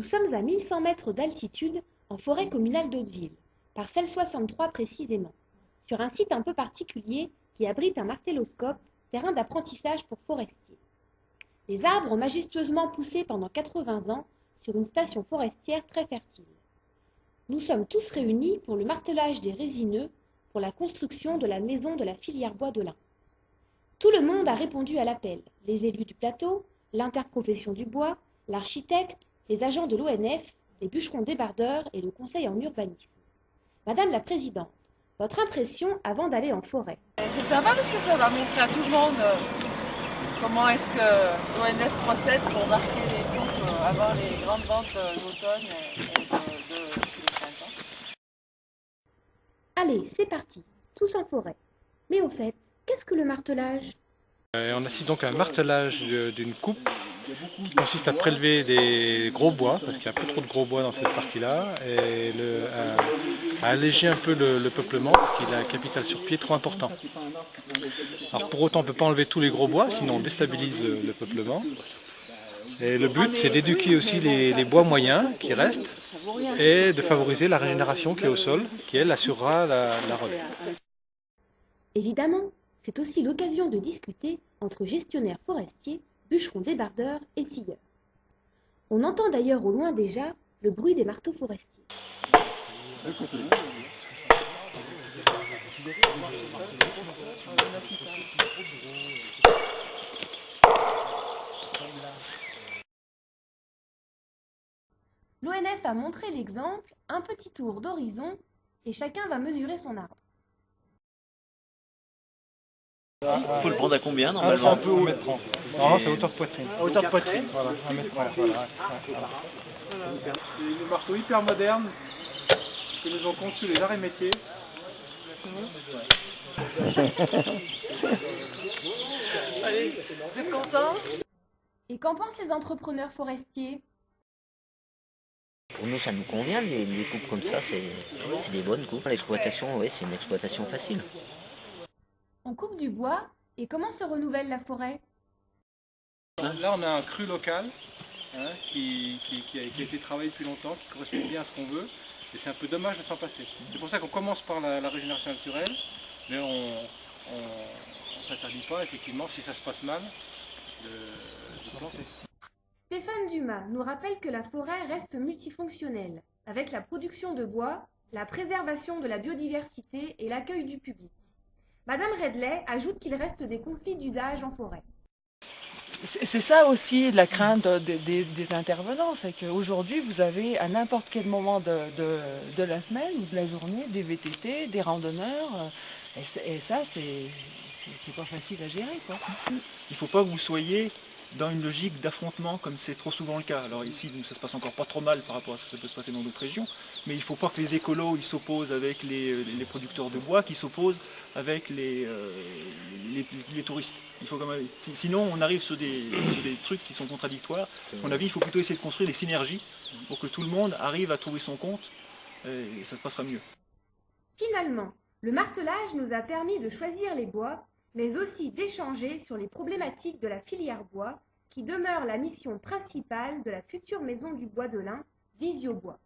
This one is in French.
Nous sommes à 1100 mètres d'altitude en forêt communale d'Hauteville, parcelle 63 précisément, sur un site un peu particulier qui abrite un martelloscope, terrain d'apprentissage pour forestiers. Les arbres ont majestueusement poussé pendant 80 ans sur une station forestière très fertile. Nous sommes tous réunis pour le martelage des résineux pour la construction de la maison de la filière bois de lin. Tout le monde a répondu à l'appel, les élus du plateau, l'interprofession du bois, l'architecte, les agents de l'ONF, les bûcherons débardeurs et le conseil en urbanisme. Madame la Présidente, votre impression avant d'aller en forêt? C'est sympa parce que ça va montrer à tout le monde comment est-ce que l'ONF procède pour marquer les coupes avant les grandes ventes d'automne et de printemps. Allez, c'est parti, tous en forêt. Mais au fait, qu'est-ce que le martelage? On assiste donc à un martelage d'une coupe qui consiste à prélever des gros bois, parce qu'il y a un peu trop de gros bois dans cette partie-là, et à alléger un peu le peuplement, parce qu'il a un capital sur pied trop important. Alors pour autant, on ne peut pas enlever tous les gros bois, sinon on déstabilise le peuplement. Et le but, c'est d'éduquer aussi les bois moyens qui restent, et de favoriser la régénération qui est au sol, qui elle assurera la relève. Évidemment, c'est aussi l'occasion de discuter entre gestionnaires forestiers, bûcherons débardeurs et scieurs. On entend d'ailleurs au loin déjà le bruit des marteaux forestiers. L'ONF a montré l'exemple, un petit tour d'horizon, et chacun va mesurer son arbre. Il faut le prendre à combien C'est normalement? un peu haut. 1m30. Non, c'est hauteur de poitrine. Hauteur de poitrine. Voilà, 1m30. Voilà. C'est des marteaux hyper modernes que nous ont conçus les arts et métiers. Allez, vous êtes contents? Et qu'en pensent les entrepreneurs forestiers? Pour nous, ça nous convient, les coupes comme ça, c'est des bonnes coupes. L'exploitation, oui, c'est une exploitation facile. On coupe du bois, et comment se renouvelle la forêt? Là, on a un cru local qui a été travaillé depuis longtemps, qui correspond bien à ce qu'on veut. Et c'est un peu dommage de s'en passer. C'est pour ça qu'on commence par la régénération naturelle, mais on ne s'interdit pas, effectivement, si ça se passe mal, de planter. Stéphane Dumas nous rappelle que la forêt reste multifonctionnelle, avec la production de bois, la préservation de la biodiversité et l'accueil du public. Madame Redley ajoute qu'il reste des conflits d'usage en forêt. C'est ça aussi la crainte des intervenants, c'est qu'aujourd'hui vous avez à n'importe quel moment de la semaine ou de la journée des VTT, des randonneurs, et ça c'est pas facile à gérer, quoi. Il ne faut pas que vous soyez dans une logique d'affrontement comme c'est trop souvent le cas. Alors ici, ça se passe encore pas trop mal par rapport à ce que ça peut se passer dans d'autres régions, mais il ne faut pas que les écolos ils s'opposent avec les producteurs de bois, qui s'opposent avec les touristes. Il faut quand même, sinon on arrive sur des trucs qui sont contradictoires. À mon avis, il faut plutôt essayer de construire des synergies pour que tout le monde arrive à trouver son compte et ça se passera mieux. Finalement, le martelage nous a permis de choisir les bois, mais aussi d'échanger sur les problématiques de la filière bois, qui demeure la mission principale de la future maison du bois de lin, Visio Bois.